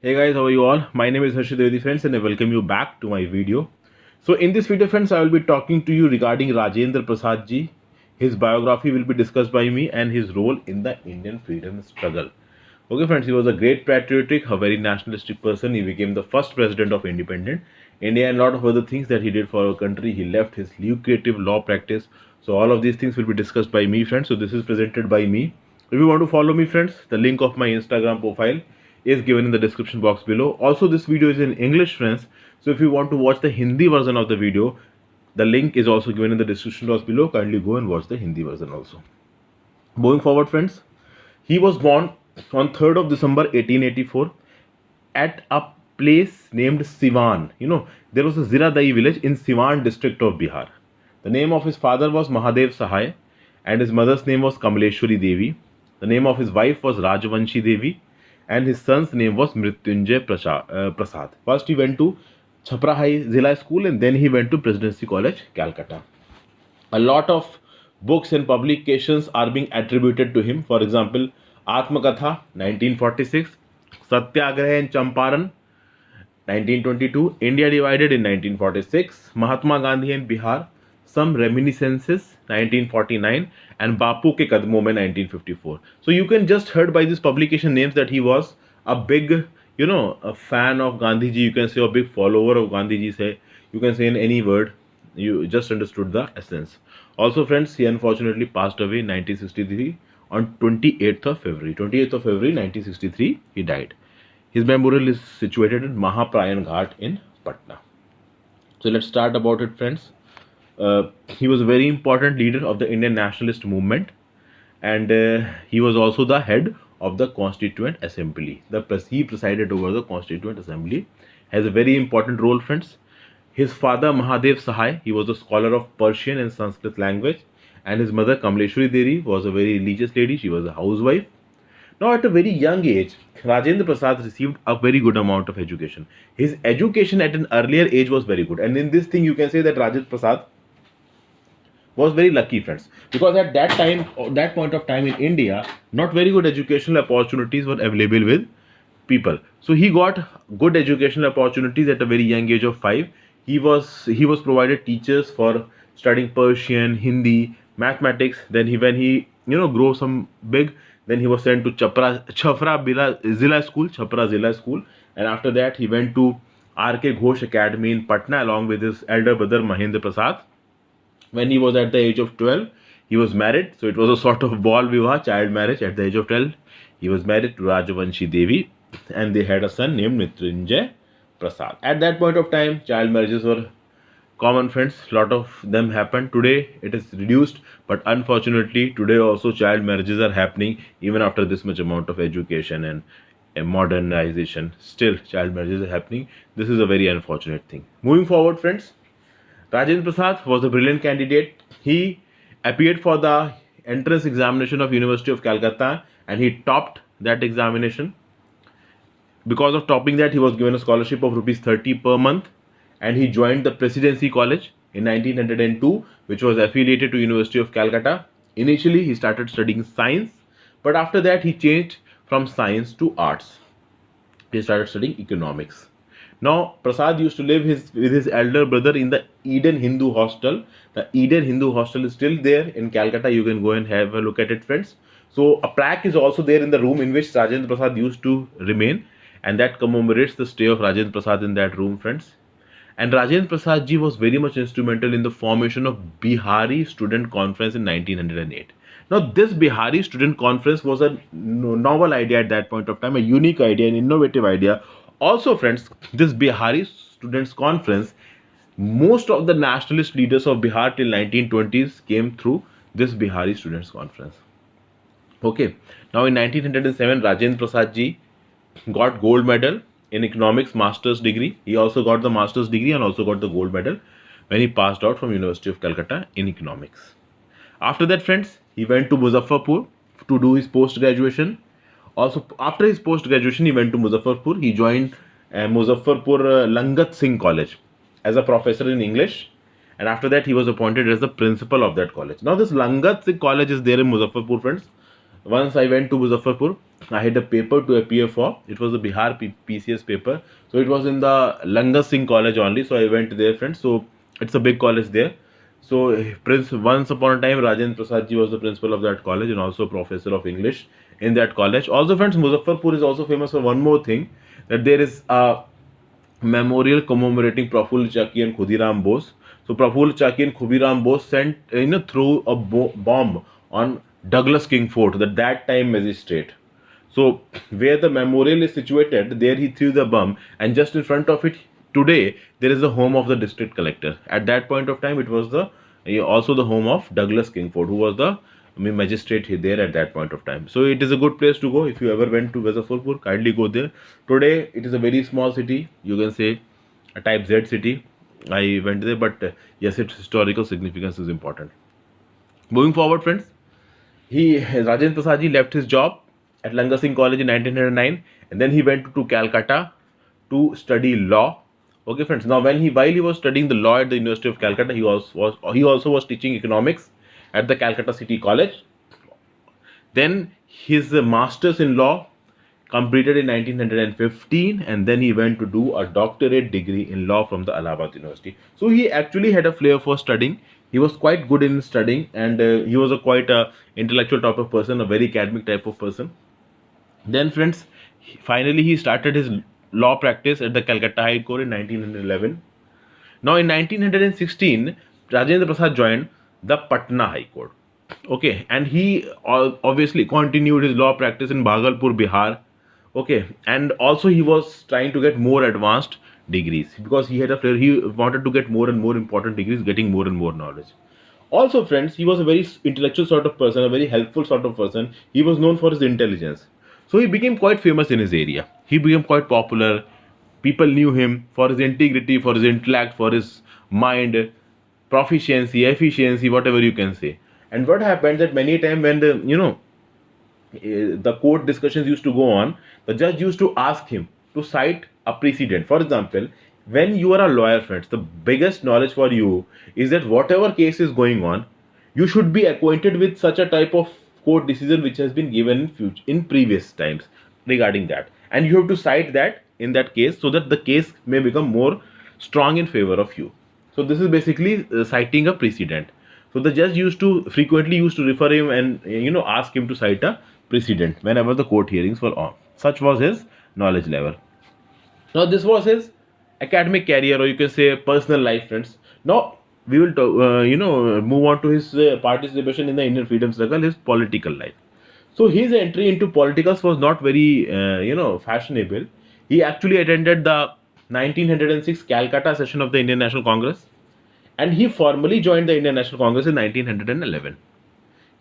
Hey guys, how are you all? My name is Harshit Reddy friends and I welcome you back to my video. So in this video friends, I will be talking to you regarding Rajendra Prasad ji. His biography will be discussed by me and his role in the Indian freedom struggle. Okay friends, he was a great patriotic, a very nationalistic person. He became the first president of independent India and a lot of other things that he did for our country. He left his lucrative law practice. So all of these things will be discussed by me friends. So this is presented by me. If you want to follow me friends, the link of my Instagram profile is given in the description box below. Also this video is in English friends. So if you want to watch the Hindi version of the video, the link is also given in the description box below. Kindly go and watch the Hindi version also. Moving forward friends, he was born on 3rd of December 1884 at a place named Siwan. There was a Ziradai village in Siwan district of Bihar. The name of his father was Mahadev Sahai and his mother's name was Kamaleshwari Devi. The name of his wife was Rajvanshi Devi and his son's name was Mrityunjay Prasad. First he went to Chhapra High Zilla School and then he went to Presidency College, Calcutta. A lot of books and publications are being attributed to him. For example, Atmakatha 1946, Satyagraha and Champaran 1922, India Divided in 1946, Mahatma Gandhi and Bihar, Some Reminiscences 1949, and Bapu Ke Kadmon Mein 1954. So you can just heard by this publication names that he was a big, a fan of Gandhi ji. You can say a big follower of Gandhi ji. Say you can say in any word. You just understood the essence. Also, friends, he unfortunately passed away in 1963 on 28th of February. 28th of February 1963, he died. His memorial is situated in Mahaprayan Ghat in Patna. So let's start about it, friends. He was a very important leader of the Indian nationalist movement, and he was also the head of the Constituent Assembly. He presided over the Constituent Assembly. Has a very important role, friends. His father Mahadev Sahai, he was a scholar of Persian and Sanskrit language, and his mother Kamaleshwari Devi was a very religious lady. She was a housewife. Now, at a very young age, Rajendra Prasad received a very good amount of education. His education at an earlier age was very good, and in this thing, you can say that Rajendra Prasad was very lucky, friends, because at that time, that point of time in India, not very good educational opportunities were available with people. So he got good educational opportunities at a very young age of 5. He was provided teachers for studying Persian, Hindi, mathematics. Then when he grow some big, then he was sent to Chhapra Zilla School, and after that he went to R.K. Ghosh Academy in Patna along with his elder brother Mahendra Prasad. When he was at the age of 12, he was married. So it was a sort of ball vivah, child marriage. At the age of 12, he was married to Rajvanshi Devi, and they had a son named Mrityunjay Prasad. At that point of time, child marriages were common, friends. Lot of them happened. Today it is reduced, but unfortunately today also child marriages are happening even after this much amount of education and modernization. Still child marriages are happening. This is a very unfortunate thing. Moving forward, friends, Rajendra Prasad was a brilliant candidate. He appeared for the entrance examination of University of Calcutta and he topped that examination. Because of topping that, he was given a scholarship of rupees 30 per month, and he joined the Presidency College in 1902, which was affiliated to University of Calcutta. Initially, he started studying science, but after that, he changed from science to arts. He started studying economics. Now, Prasad used to live with his elder brother in the Eden Hindu Hostel. The Eden Hindu Hostel is still there in Calcutta. You can go and have a look at it, friends. So, a plaque is also there in the room in which Rajendra Prasad used to remain, and that commemorates the stay of Rajendra Prasad in that room, friends. And Rajendra Prasad ji was very much instrumental in the formation of Bihari Student Conference in 1908. Now, this Bihari Student Conference was a novel idea at that point of time, a unique idea, an innovative idea. Also, friends, this Bihari Students Conference, most of the nationalist leaders of Bihar till 1920s came through this Bihari Students Conference. Okay, now in 1907, Rajendra Prasad ji got gold medal in economics master's degree. He also got the master's degree and also got the gold medal when he passed out from University of Calcutta in economics. After that, friends, he went to Muzaffarpur to do his post graduation. Also, after his post graduation, he went to Muzaffarpur. He joined Muzaffarpur Langat Singh College as a professor in English, and after that, he was appointed as the principal of that college. Now, this Langat Singh College is there in Muzaffarpur, friends. Once I went to Muzaffarpur, I had a paper to appear for. It was a Bihar PCS paper. So it was in the Langar Singh College only. So I went there, friends. So it's a big college there. So Prince, once upon a time, Rajendra Prasad ji was the principal of that college and also professor of English in that college. Also, friends, Muzaffarpur is also famous for one more thing, that there is a memorial commemorating Praful Chaki and Khudiram Bose. So Praful Chaki and Khudiram Bose sent threw a bomb on Douglas King Fort, the that time magistrate. So where the memorial is situated, there he threw the bomb, and just in front of it today there is the home of the district collector. At that point of time, it was the also the home of Douglas Kingford, who was the magistrate there at that point of time. So it is a good place to go if you ever went to Muzaffarpur. Kindly go there. Today it is a very small city. You can say a type Z city. I went there, but yes, its historical significance is important. Moving forward, friends, Rajendra Prasad ji left his job at Langar Singh College in 1909, and then he went to Calcutta to study law. Okay, friends. Now, while he was studying the law at the University of Calcutta, he also was teaching economics at the Calcutta City College. Then his masters in law completed in 1915, and then he went to do a doctorate degree in law from the Allahabad University. So he actually had a flair for studying. He was quite good in studying, and he was a quite intellectual type of person, a very academic type of person. Then, friends, finally he started his law practice at the Calcutta High Court in 1911. Now, in 1916, Rajendra Prasad joined the Patna High Court. Okay, and he obviously continued his law practice in Bhagalpur, Bihar. Okay, and also he was trying to get more advanced degrees because he had a flair. He wanted to get more and more important degrees, getting more and more knowledge. Also, friends, he was a very intellectual sort of person, a very helpful sort of person. He was known for his intelligence. So he became quite famous in his area. He became quite popular. People knew him for his integrity, for his intellect, for his mind, proficiency, efficiency, whatever you can say. And what happened that many times when the court discussions used to go on, the judge used to ask him to cite a precedent. For example, when you are a lawyer, friends, the biggest knowledge for you is that whatever case is going on, you should be acquainted with such a type of court decision which has been given in previous times regarding that, and you have to cite that in that case so that the case may become more strong in favor of you. So this is basically citing a precedent. So the judge used to refer him and ask him to cite a precedent whenever the court hearings were on. Such was his knowledge level. Now this was his academic career, or you can say personal life, friends. Now we will move on to his participation in the Indian freedom struggle, his political life. So his entry into politics was not very fashionable. He actually attended the 1906 Calcutta session of the Indian National Congress, and he formally joined the Indian National Congress in 1911.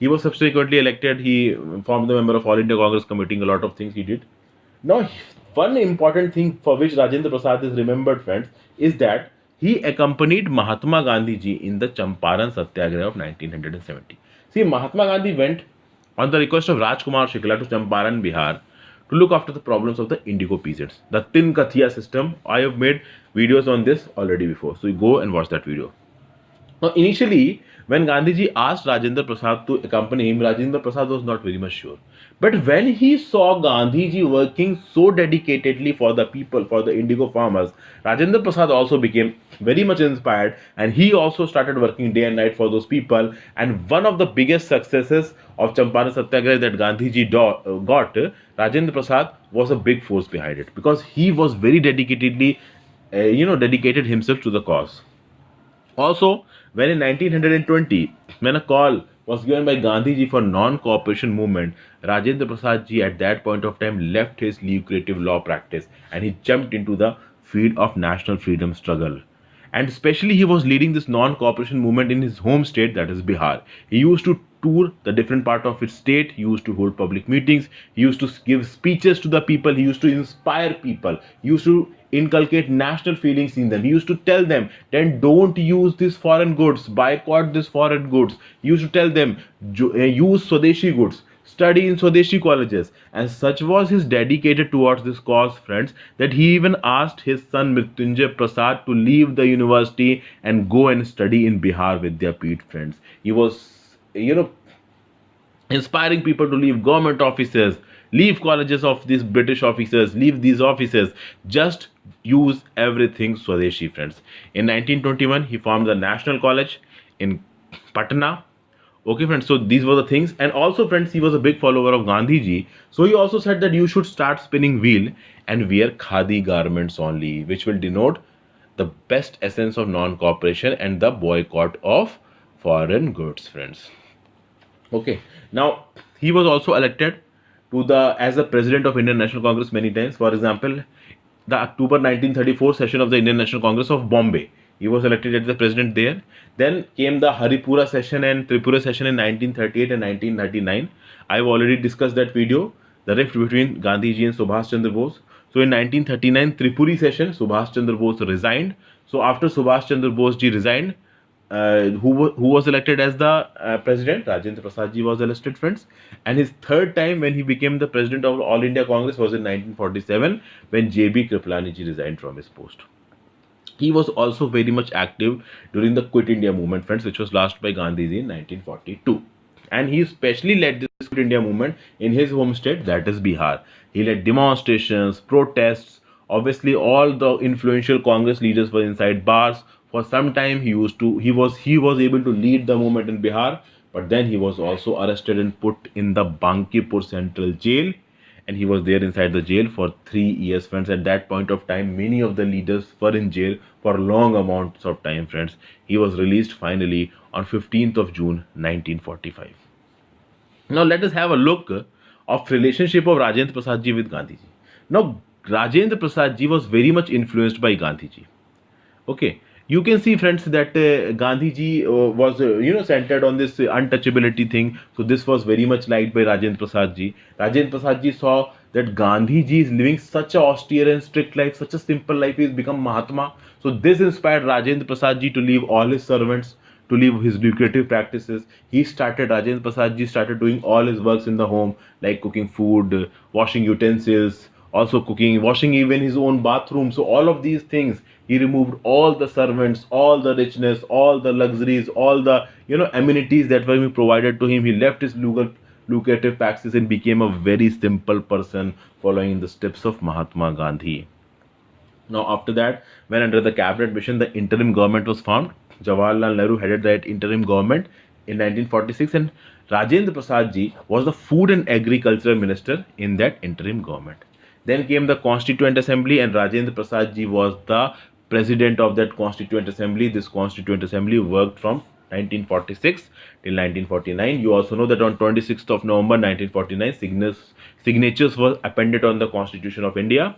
He was subsequently elected. He formed the member of All India Congress Committee. A lot of things he did. Now, one important thing for which Rajendra Prasad is remembered, friends, is that he accompanied Mahatma Gandhi ji in the Champaran Satyagraha of 1970. See, Mahatma Gandhi went on the request of Rajkumar Shikla to Champaran, Bihar, to look after the problems of the indigo peasants. The Tin Kathiya system. I have made videos on this already before, so you go and watch that video. Now, initially, when Gandhiji asked Rajendra Prasad to accompany him, Rajendra Prasad was not very much sure. But when he saw Gandhiji working so dedicatedly for the people, for the indigo farmers, Rajendra Prasad also became very much inspired, and he also started working day and night for those people. And one of the biggest successes of Champaran Satyagraha that Gandhiji got, Rajendra Prasad was a big force behind it because he was very dedicatedly, dedicated himself to the cause. Also, when in 1920, when a call was given by Gandhiji for non-cooperation movement, Rajendra Prasad ji at that point of time left his lucrative law practice and he jumped into the field of national freedom struggle. And especially he was leading this non-cooperation movement in his home state, that is Bihar. He used to tour the different part of his state. He used to hold public meetings. He used to give speeches to the people. He used to inspire people. He used to inculcate national feelings in them. He used to tell them, then don't use these foreign goods, boycott these foreign goods. He used to tell them, use Swadeshi goods, study in Swadeshi colleges. And such was his dedicated towards this cause, friends, that he even asked his son Mrityunjay Prasad to leave the university and go and study in Bihar Vidyapith, friends. He was, inspiring people to leave government offices, leave colleges of these British officers, leave these officers, just use everything Swadeshi, friends. In 1921, he formed the National College in Patna. Okay, friends, so these were the things. And also, friends, he was a big follower of Gandhi ji. So he also said that you should start spinning wheel and wear khadi garments only, which will denote the best essence of non-cooperation and the boycott of foreign goods, friends. Okay, now he was also elected to the as the president of Indian National Congress many times. For example, the October 1934 session of the Indian National Congress of Bombay. He was elected as the president there. Then came the Haripura session and Tripura session in 1938 and 1939. I've already discussed that video, the rift between Gandhiji and Subhash Chandra Bose. So in 1939 Tripuri session, Subhash Chandra Bose resigned. So after Subhash Chandra Bose ji resigned, who was elected as the president? Rajendra Prasad ji was elected, friends. And his third time when he became the president of All India Congress was in 1947 when J.B. Kripalani ji resigned from his post. He was also very much active during the Quit India movement, friends, which was launched by Gandhiji in 1942. And he especially led this Quit India movement in his home state, that is Bihar. He led demonstrations, protests. Obviously, all the influential Congress leaders were inside bars. For some time, he was able to lead the movement in Bihar, but then he was also arrested and put in the Bankipur Central Jail, and he was there inside the jail for 3 years, friends. At that point of time, many of the leaders were in jail for long amounts of time, friends. He was released finally on 15th of June 1945. Now let us have a look of relationship of Rajendra Prasad ji with Gandhi ji. Now Rajendra Prasad ji was very much influenced by Gandhi ji. Okay, you can see, friends, that Gandhi ji was centered on this untouchability thing. So this was very much liked by Rajendra Prasad ji. Rajendra Prasad ji saw that Gandhi ji is living such a austere and strict life, such a simple life. He has become Mahatma. So this inspired Rajendra Prasad ji to leave all his servants, to leave his lucrative practices. Rajendra Prasad ji started doing all his works in the home, like cooking food, washing utensils, also cooking, washing even his own bathroom. So all of these things, he removed all the servants, all the richness, all the luxuries, all the amenities that were being provided to him. He left his lucrative practices and became a very simple person, following the steps of Mahatma Gandhi. Now, after that, when under the cabinet mission, the interim government was formed. Jawaharlal Nehru headed that interim government in 1946, and Rajendra Prasad ji was the food and agriculture minister in that interim government. Then came the Constituent Assembly, and Rajendra Prasad ji was the president of that Constituent Assembly. This Constituent Assembly worked from 1946 till 1949. You also know that on 26th of November 1949, signatures were appended on the Constitution of India.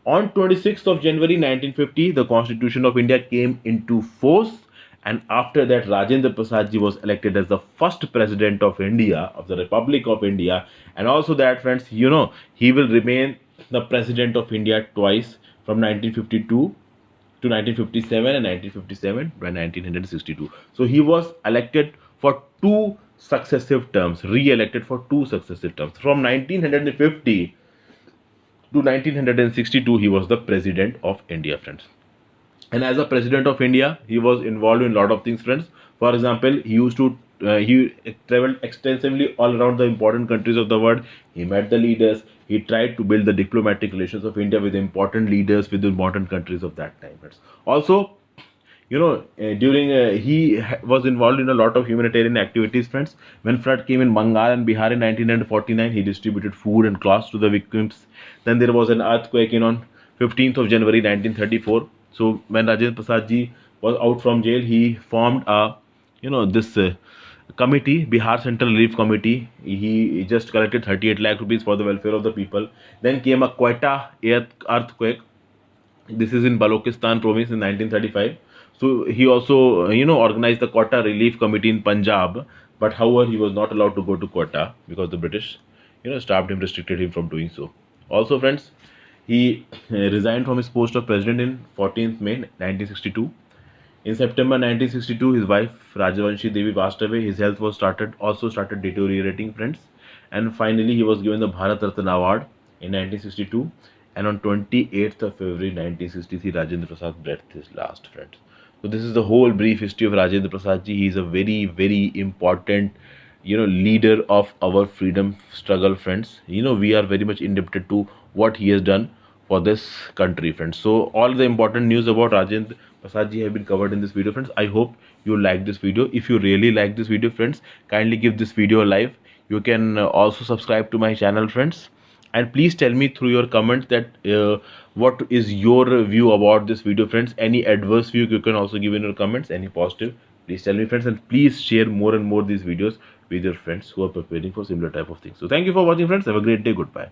On 26th of January 1950, the Constitution of India came into force, and after that, Rajendra Prasad ji was elected as the first president of India, of the Republic of India. And also that, friends, he will remain the president of India twice, from 1952 to 1957 and 1957 by 1962. So he was elected for two successive terms, re-elected for two successive terms. From 1950 to 1962, he was the president of India, friends. And as a president of India, he was involved in a lot of things, friends. For example, he traveled extensively all around the important countries of the world. He met the leaders. He tried to build the diplomatic relations of India with important leaders, with important countries of that time, friends. Also, during was involved in a lot of humanitarian activities, friends. When flood came in Bengal and Bihar in 1949, he distributed food and clothes to the victims. Then there was an earthquake on 15th of January 1934. So when Rajendra Prasad ji was out from jail, he formed a this committee, Bihar Central Relief Committee. He just collected 38 lakh rupees for the welfare of the people. Then came a Quetta earthquake. This is in Balochistan province in 1935. So he also organized the Quetta Relief Committee in Punjab, but however he was not allowed to go to Quetta because the British stopped him, restricted him from doing so. Also, friends, he resigned from his post of president in 14th May 1962. In September 1962, his wife Rajvanshi Devi passed away. His health was started deteriorating, friends, and finally he was given the Bharat Ratna Award in 1962. And on 28th of February 1963, Rajendra Prasad breathed his last, friends. So this is the whole brief history of Rajendra Prasad ji. He is a very, very important leader of our freedom struggle, friends. We are very much indebted to what he has done for this country, friends. So all the important news about Rajendra Prasad ji have been covered in this video, friends. I hope you like this video. If you really like this video, friends, kindly give this video a like. You can also subscribe to my channel, friends, and please tell me through your comments that what is your view about this video, friends. Any adverse view you can also give in your comments, any positive, please tell me, friends, and please share more and more these videos with your friends who are preparing for similar type of things. So thank you for watching, friends. Have a great day. Goodbye.